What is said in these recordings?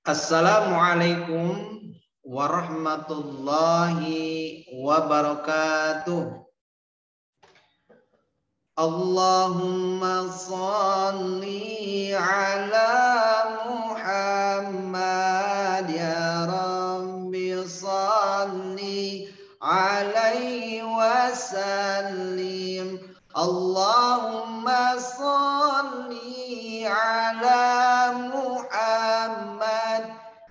Assalamualaikum warahmatullahi wabarakatuh. Allahumma salli ala Muhammad ya Rabbi salli alaihi wasallim. Allahumma salli ala Muhammad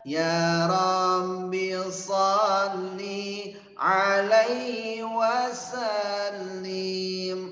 ya Rabbi salli alaihi wasallim.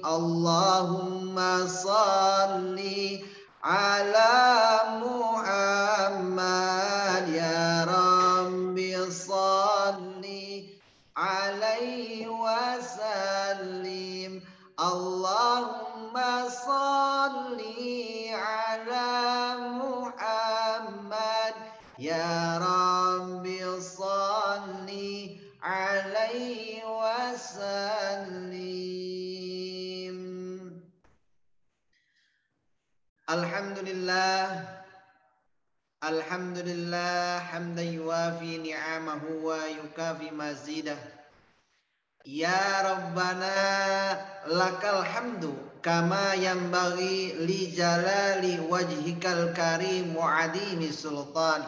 Allahumma salli ala Muhammad ya Rabbi salli alaihi wasallim. Allahumma salli ala Muhammad ya Rabbi salli alaihi wasallim. Alhamdulillah, alhamdulillah hamdan yuwafi ni'amahu wa yukafi mazidah. Ya Rabbana lakal hamdu kama yanbaghi li jalali wajhikal karim wa adimi sultan.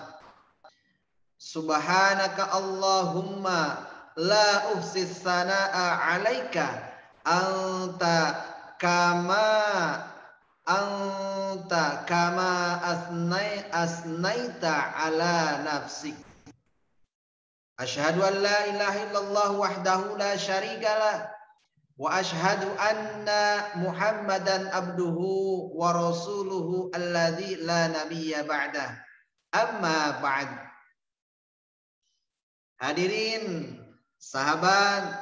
Subhanaka Allahumma la uhsis sanaa alaika anta kama asnaita ala nafsik. Asyhadu an la ilaha illallah wahdahu la syarikalah wa asyhadu anna Muhammadan abduhu wa rasuluhu alladzi la nabiyya ba'dah. Amma ba'd. Hadirin sahabat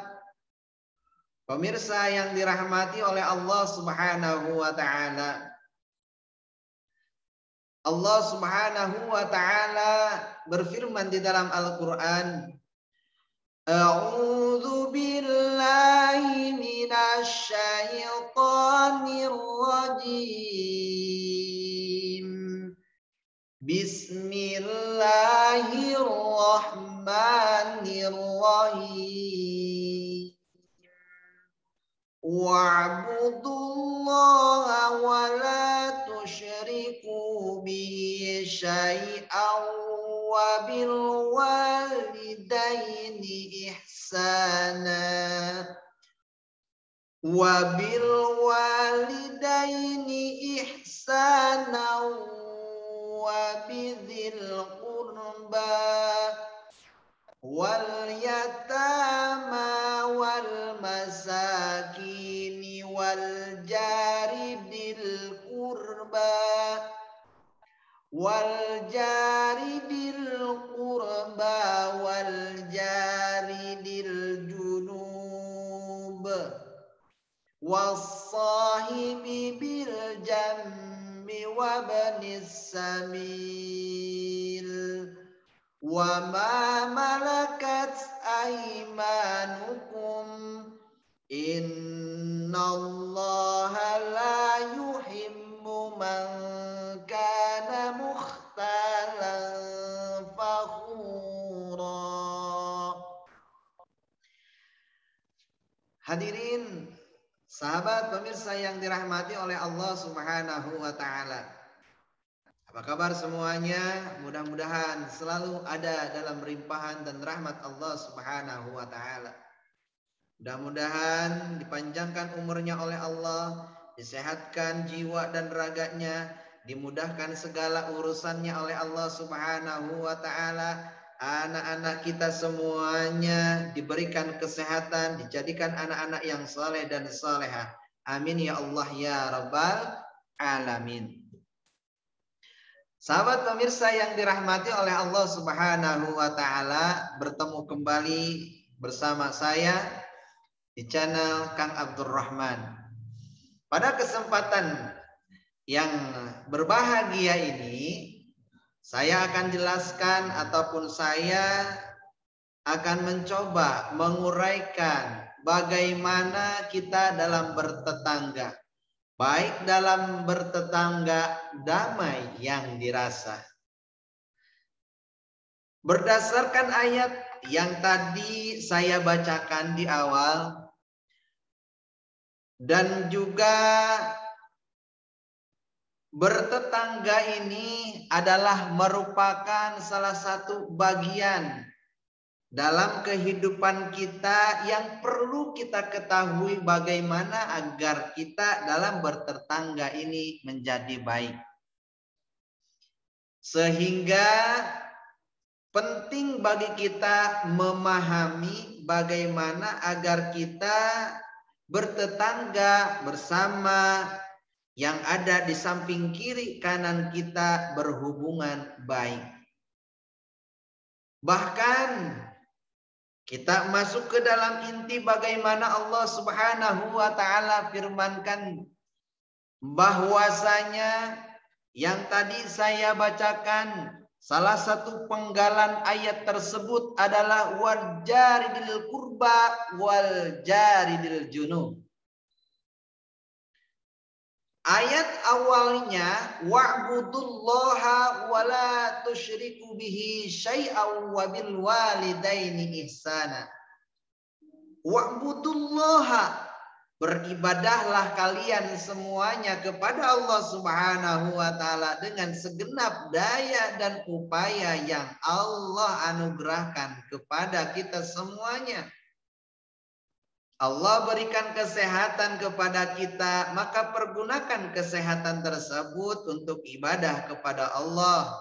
pemirsa yang dirahmati oleh Allah Subhanahu wa taala. Allah Subhanahu wa taala berfirman di dalam Al-Qur'an, A'udzu billahi minasy syaithanir rajim. Bismillahirrahmanirrahim. Wa'budullaha wa la tusyriku bihi syai'an wa bil walidaini ihsana wa bil walidaini ihsana wa bidzil qurba wal yatama wal masakini wal jari bil qurba wal jari bil qurba wal jari dil junub was-sahibi bil jambi wa banis sabil wa ma malakat aymanukum innallaha la yuhibbu man kana mukhtalan fakhura. Hadirin sahabat pemirsa yang dirahmati oleh Allah Subhanahu wa taala. Apa kabar semuanya? Mudah-mudahan selalu ada dalam limpahan dan rahmat Allah Subhanahu wa taala. Mudah-mudahan dipanjangkan umurnya oleh Allah, disehatkan jiwa dan raganya, dimudahkan segala urusannya oleh Allah Subhanahu wa taala. Anak-anak kita semuanya diberikan kesehatan, dijadikan anak-anak yang saleh dan salehah. Amin ya Allah ya rabbal alamin. Sahabat pemirsa yang dirahmati oleh Allah Subhanahu wa taala, bertemu kembali bersama saya di channel Kang Abdurrahman. Pada kesempatan yang berbahagia ini, saya akan jelaskan ataupun saya akan mencoba menguraikan bagaimana kita dalam bertetangga. Baik dalam bertetangga damai yang dirasa. Berdasarkan ayat yang tadi saya bacakan di awal dan juga bertetangga ini adalah merupakan salah satu bagian dalam kehidupan kita yang perlu kita ketahui bagaimana agar kita dalam bertetangga ini menjadi baik. Sehingga penting bagi kita memahami bagaimana agar kita bertetangga bersama yang ada di samping kiri kanan kita berhubungan baik. Bahkan kita masuk ke dalam inti bagaimana Allah Subhanahu wa taala firmankan bahwasanya yang tadi saya bacakan salah satu penggalan ayat tersebut adalah wal jaridil qurba wal jaridil junub. Ayat awalnya wa'budullaha wa la tusyriku bihi syai'an wa bil walidaini ihsana. Wa'budullaha, beribadahlah kalian semuanya kepada Allah Subhanahu wa taala dengan segenap daya dan upaya yang Allah anugerahkan kepada kita semuanya. Allah berikan kesehatan kepada kita, maka pergunakan kesehatan tersebut untuk ibadah kepada Allah.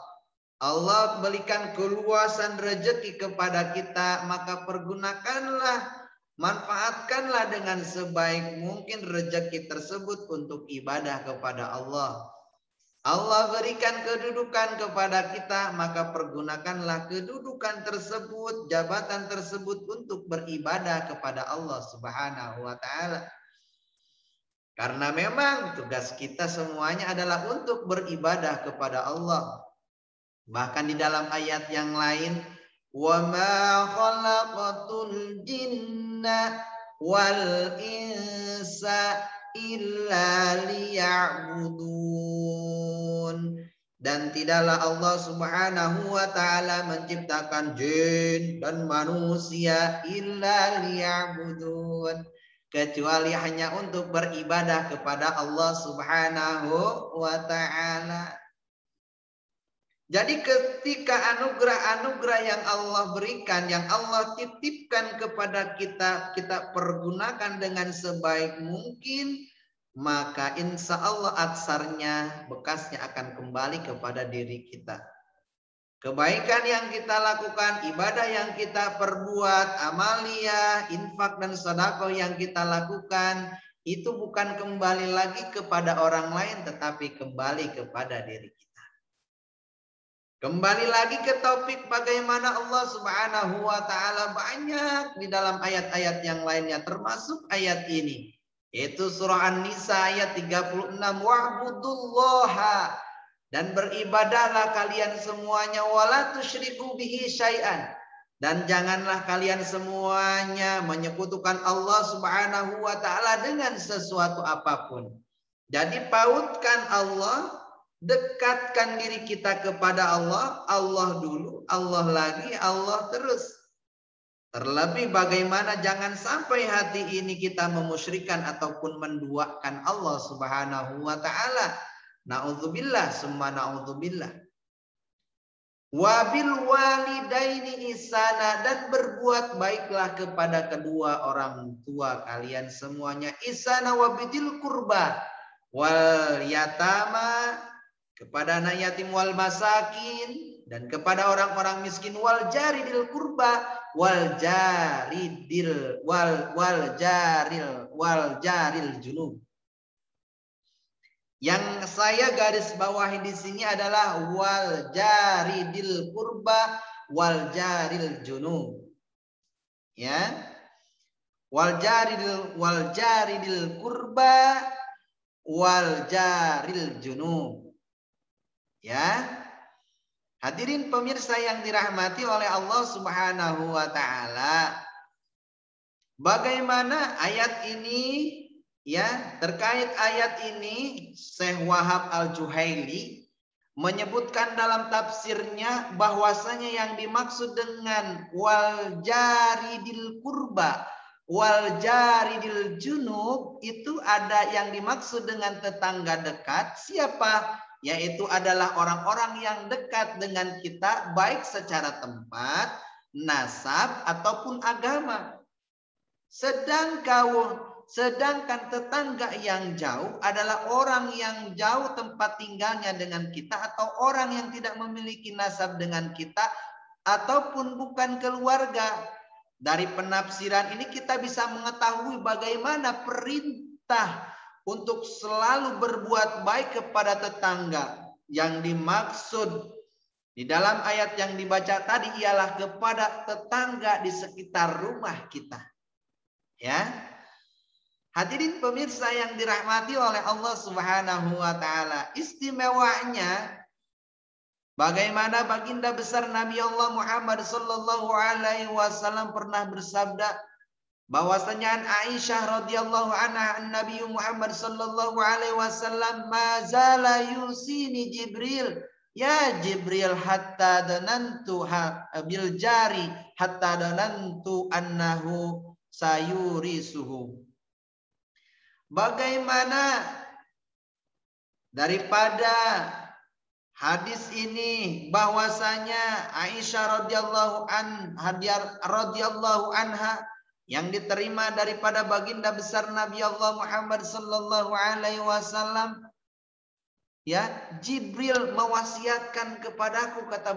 Allah berikan keluasan rezeki kepada kita, maka pergunakanlah, manfaatkanlah dengan sebaik mungkin rezeki tersebut untuk ibadah kepada Allah. Allah berikan kedudukan kepada kita, maka pergunakanlah kedudukan tersebut, jabatan tersebut untuk beribadah kepada Allah Subhanahu wa taala. Karena memang tugas kita semuanya adalah untuk beribadah kepada Allah. Bahkan di dalam ayat yang lain, wa ma khalaqatul jinna wal insa illa liya'budun. Dan tidaklah Allah Subhanahu wa taala menciptakan jin dan manusia illa liya'budun, kecuali hanya untuk beribadah kepada Allah Subhanahu wa taala. Jadi ketika anugerah-anugerah yang Allah berikan, yang Allah titipkan kepada kita, kita pergunakan dengan sebaik mungkin, maka insya Allah atsarnya, bekasnya akan kembali kepada diri kita. Kebaikan yang kita lakukan, ibadah yang kita perbuat, amaliyah, infak dan sedekah yang kita lakukan, itu bukan kembali lagi kepada orang lain, tetapi kembali kepada diri kita. Kembali lagi ke topik bagaimana Allah Subhanahu wa taala banyak di dalam ayat-ayat yang lainnya, termasuk ayat ini, yaitu surah An-Nisa ayat 36, wa'budullaha, dan beribadahlah kalian semuanya, wala tusyriku bihi syai'an, dan janganlah kalian semuanya menyekutukan Allah Subhanahu wa taala dengan sesuatu apapun. Jadi pautkan Allah, dekatkan diri kita kepada Allah, Allah dulu, Allah lagi, Allah terus. Terlebih bagaimana jangan sampai hati ini kita memusyrikan ataupun menduakan Allah Subhanahu wa taala. Na'udzubillah, summa na'udzubillah. Wabil walidaini ihsana, dan berbuat baiklah kepada kedua orang tua kalian semuanya. Ihsana wabidzil qurba wal yatama, kepada anak yatim wal masakin, dan kepada orang-orang miskin, wal jaridil qurba wal jaril junub. Yang saya garis bawahi di sini adalah wal jaridil qurba wal jaril junub. Ya. Wal jaridil qurba wal jaril junub. Ya. Hadirin pemirsa yang dirahmati oleh Allah Subhanahu wa taala, bagaimana ayat ini, ya, terkait ayat ini Syekh Wahab Al-Juhaili menyebutkan dalam tafsirnya bahwasanya yang dimaksud dengan wal jaridil kurba wal jaridil junub itu ada yang dimaksud dengan tetangga dekat. Siapa? Yaitu adalah orang-orang yang dekat dengan kita baik secara tempat, nasab ataupun agama. Sedangkan tetangga yang jauh adalah orang yang jauh tempat tinggalnya dengan kita atau orang yang tidak memiliki nasab dengan kita ataupun bukan keluarga. Dari penafsiran ini kita bisa mengetahui bagaimana perintah untuk selalu berbuat baik kepada tetangga. Yang dimaksud di dalam ayat yang dibaca tadi ialah kepada tetangga di sekitar rumah kita. Ya, hadirin pemirsa yang dirahmati oleh Allah Subhanahu wa taala, istimewanya bagaimana baginda besar Nabi Allah Muhammad sallallahu alaihi wasallam pernah bersabda bahwasanya Aisyah radhiyallahu anha Nabi Muhammad sallallahu alaihi wasallam mazala yusini Jibril ya Jibril hatta danantu bil jari hatta danantu annahu sayurisuhu. Bagaimana daripada hadis ini bahwasanya Aisyah radhiyallahu anha yang diterima daripada baginda besar Nabi Allah Muhammad sallallahu alaihi wasallam, ya, Jibril mewasiatkan kepadaku, kata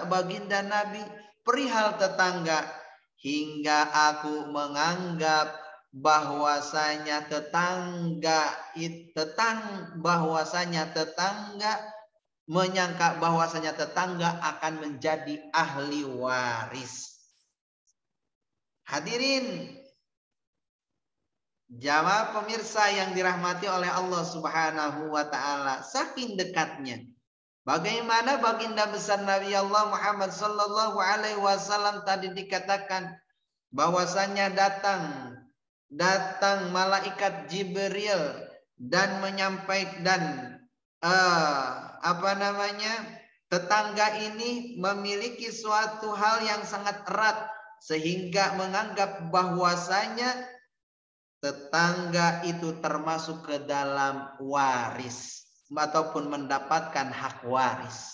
baginda Nabi, perihal tetangga, hingga aku menganggap bahwasanya tetangga menyangka bahwasanya tetangga akan menjadi ahli waris. Hadirin jamaah pemirsa yang dirahmati oleh Allah Subhanahu wa taala, saking dekatnya bagaimana baginda besar Nabi Allah Muhammad sallallahu alaihi wasallam tadi dikatakan bahwasanya datang malaikat Jibril dan menyampaikan tetangga ini memiliki suatu hal yang sangat erat sehingga menganggap bahwasanya tetangga itu termasuk ke dalam waris ataupun mendapatkan hak waris.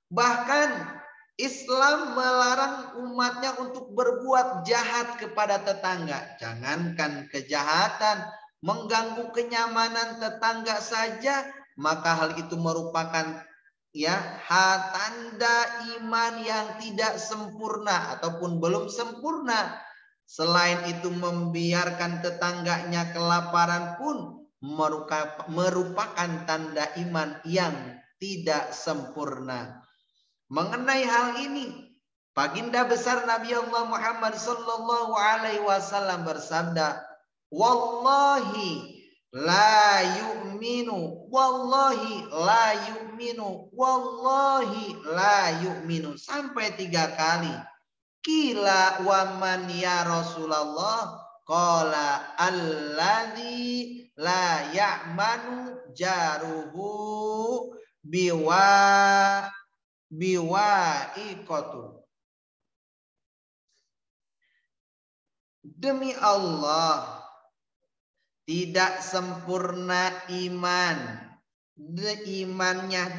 Bahkan Islam melarang umatnya untuk berbuat jahat kepada tetangga. Jangankan kejahatan, mengganggu kenyamanan tetangga saja, maka hal itu merupakan tanda iman yang tidak sempurna ataupun belum sempurna. Selain itu membiarkan tetangganya kelaparan pun merupakan tanda iman yang tidak sempurna. Mengenai hal ini, baginda besar Nabi Allah Muhammad sallallahu alaihi wasallam bersabda, "Wallahi la yu'minu, wallahi la yu'minu, wallahi la yu'minu," sampai 3 kali. Qila wa man ya Rasulullah? Qala alladzi la ya'manu jaruhu biwa'iqatu. Demi Allah, tidak sempurna imannya.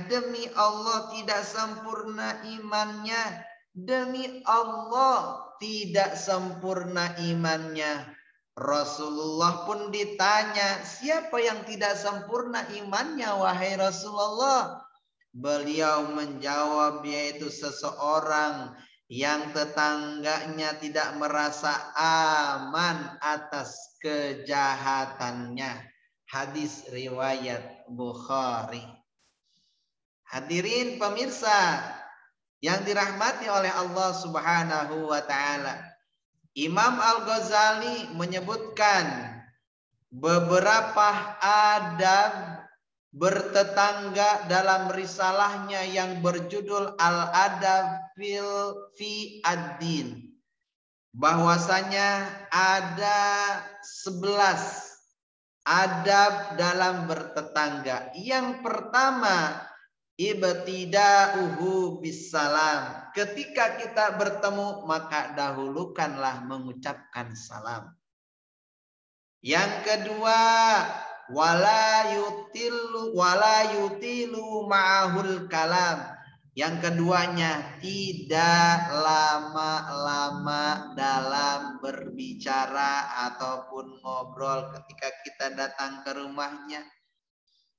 Demi Allah tidak sempurna imannya. Demi Allah tidak sempurna imannya. Rasulullah pun ditanya, siapa yang tidak sempurna imannya wahai Rasulullah? Beliau menjawab, yaitu seseorang yang tetangganya tidak merasa aman atas kejahatannya. Hadis riwayat Bukhari. Hadirin pemirsa yang dirahmati oleh Allah Subhanahu wa taala, Imam Al-Ghazali menyebutkan beberapa adab bertetangga dalam risalahnya yang berjudul Al-Adab fi ad-Din, bahwasanya ada 11 adab dalam bertetangga. Yang pertama, ibtida'uhu bisalam. Ketika kita bertemu, maka dahulukanlah mengucapkan salam. Yang kedua, wala yutilu ma'ahul kalam. Yang keduanya, tidak lama-lama dalam berbicara ataupun ngobrol ketika kita datang ke rumahnya.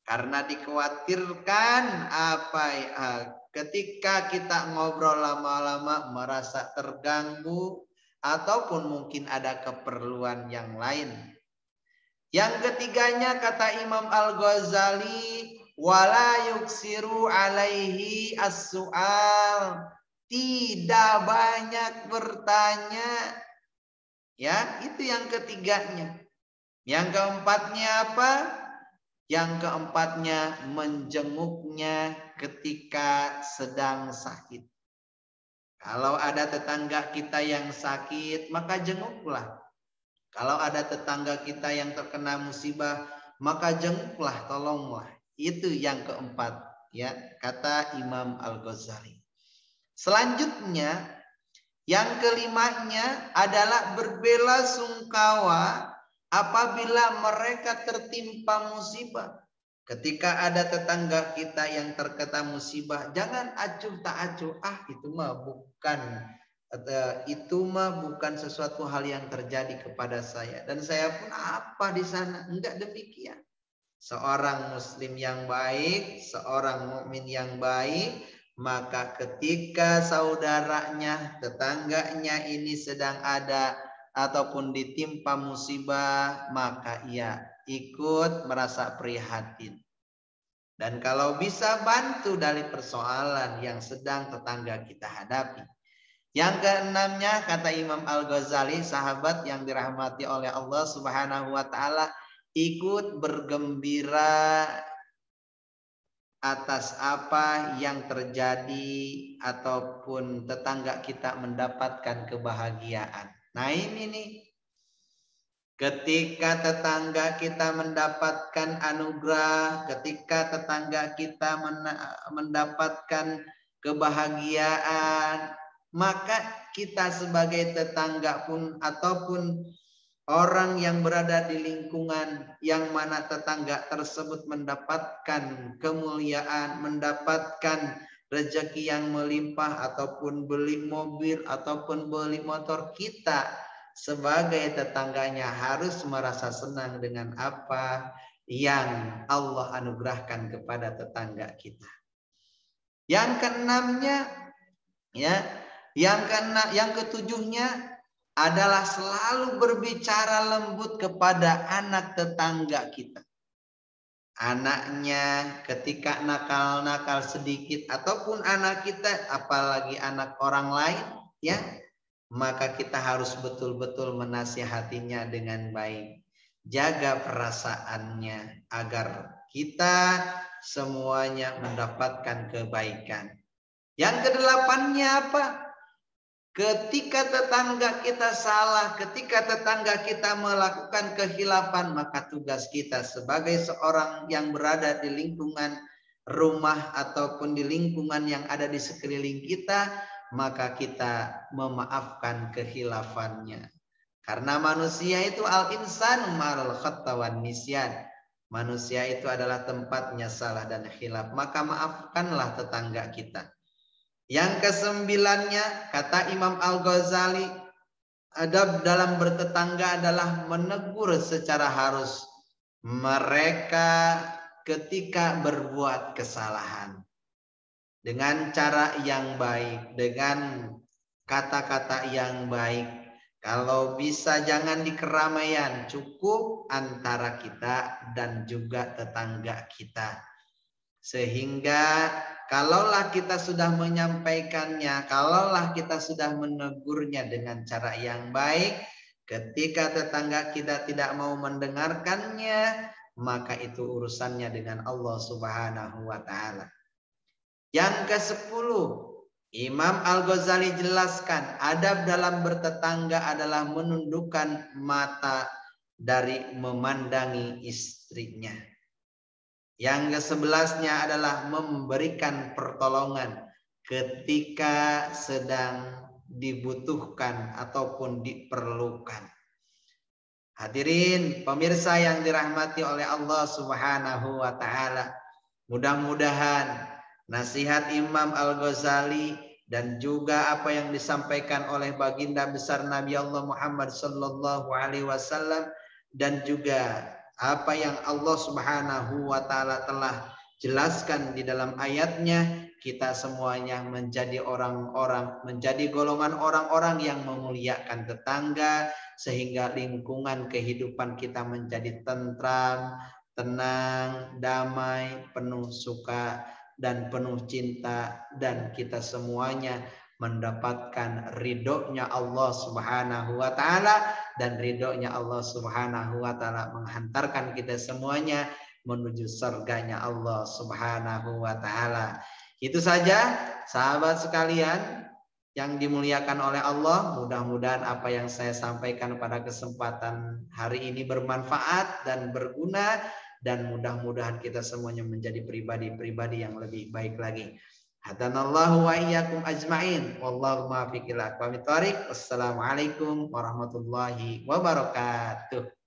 Karena dikhawatirkan ketika kita ngobrol lama-lama merasa terganggu ataupun mungkin ada keperluan yang lain. Yang ketiganya kata Imam Al-Ghazali, wala yuksiru alaihi as-su'al. Tidak banyak bertanya. Ya, itu yang ketiganya. Yang keempatnya apa? Yang keempatnya menjenguknya ketika sedang sakit. Kalau ada tetangga kita yang sakit, maka jenguklah. Kalau ada tetangga kita yang terkena musibah, maka jenguklah, tolonglah. Itu yang keempat, ya, kata Imam Al-Ghazali. Selanjutnya, yang kelimanya adalah berbela-sungkawa apabila mereka tertimpa musibah. Ketika ada tetangga kita yang terkena musibah, jangan acuh tak acuh. Itu mah bukan sesuatu hal yang terjadi kepada saya, dan saya pun apa di sana. Enggak demikian. Seorang muslim yang baik, seorang mukmin yang baik, maka ketika saudaranya, tetangganya ini sedang ada ataupun ditimpa musibah, maka ia ikut merasa prihatin. Dan kalau bisa bantu dari persoalan yang sedang tetangga kita hadapi. Yang keenamnya kata Imam Al-Ghazali, sahabat yang dirahmati oleh Allah Subhanahu wa taala, ikut bergembira atas apa yang terjadi ataupun tetangga kita mendapatkan kebahagiaan. Nah, ini nih, ketika tetangga kita mendapatkan anugerah, ketika tetangga kita mendapatkan kebahagiaan, maka kita sebagai tetangga pun ataupun orang yang berada di lingkungan yang mana tetangga tersebut mendapatkan kemuliaan, mendapatkan rezeki yang melimpah ataupun beli mobil ataupun beli motor, kita sebagai tetangganya harus merasa senang dengan apa yang Allah anugerahkan kepada tetangga kita. Yang keenamnya, ya, yang ketujuhnya adalah selalu berbicara lembut kepada anak tetangga kita. Anaknya ketika nakal-nakal sedikit ataupun anak kita, apalagi anak orang lain, ya, maka kita harus betul-betul menasihatinya dengan baik. Jaga perasaannya agar kita semuanya mendapatkan kebaikan. Yang kedelapannya apa? Ketika tetangga kita salah, ketika tetangga kita melakukan kehilafan, maka tugas kita sebagai seorang yang berada di lingkungan rumah ataupun di lingkungan yang ada di sekeliling kita, maka kita memaafkan kehilafannya. Karena manusia itu al-insanu ma'al khata wan nisyan. Manusia itu adalah tempatnya salah dan khilaf, maka maafkanlah tetangga kita. Yang kesembilannya kata Imam Al-Ghazali, adab dalam bertetangga adalah menegur secara halus mereka ketika berbuat kesalahan dengan cara yang baik, dengan kata-kata yang baik. Kalau bisa jangan di keramaian, cukup antara kita dan juga tetangga kita. Sehingga kalaulah kita sudah menyampaikannya, kalaulah kita sudah menegurnya dengan cara yang baik, ketika tetangga kita tidak mau mendengarkannya, maka itu urusannya dengan Allah Subhanahu wa taala. Yang ke-10, Imam Al-Ghazali jelaskan, adab dalam bertetangga adalah menundukkan mata dari memandangi istrinya. Yang ke-11-nya adalah memberikan pertolongan ketika sedang dibutuhkan ataupun diperlukan. Hadirin pemirsa yang dirahmati oleh Allah Subhanahu wa taala, mudah-mudahan nasihat Imam Al-Ghazali dan juga apa yang disampaikan oleh baginda besar Nabi Allah Muhammad sallallahu alaihi wasallam dan juga apa yang Allah Subhanahu wa taala telah jelaskan di dalam ayatnya, kita semuanya menjadi orang-orang, menjadi golongan orang-orang yang memuliakan tetangga, sehingga lingkungan kehidupan kita menjadi tentram, tenang, damai, penuh suka dan penuh cinta, dan kita semuanya mendapatkan ridhonya Allah Subhanahu wa taala, dan ridhonya Allah Subhanahu wa taala menghantarkan kita semuanya menuju surganya Allah Subhanahu wa taala. Itu saja sahabat sekalian yang dimuliakan oleh Allah, mudah-mudahan apa yang saya sampaikan pada kesempatan hari ini bermanfaat dan berguna, dan mudah-mudahan kita semuanya menjadi pribadi-pribadi yang lebih baik lagi. Hadanallahu wa iyyakum ajma'in. Wallahu muwaffiq ila aqwamit thoriq. Wassalamualaikum warahmatullahi wabarakatuh.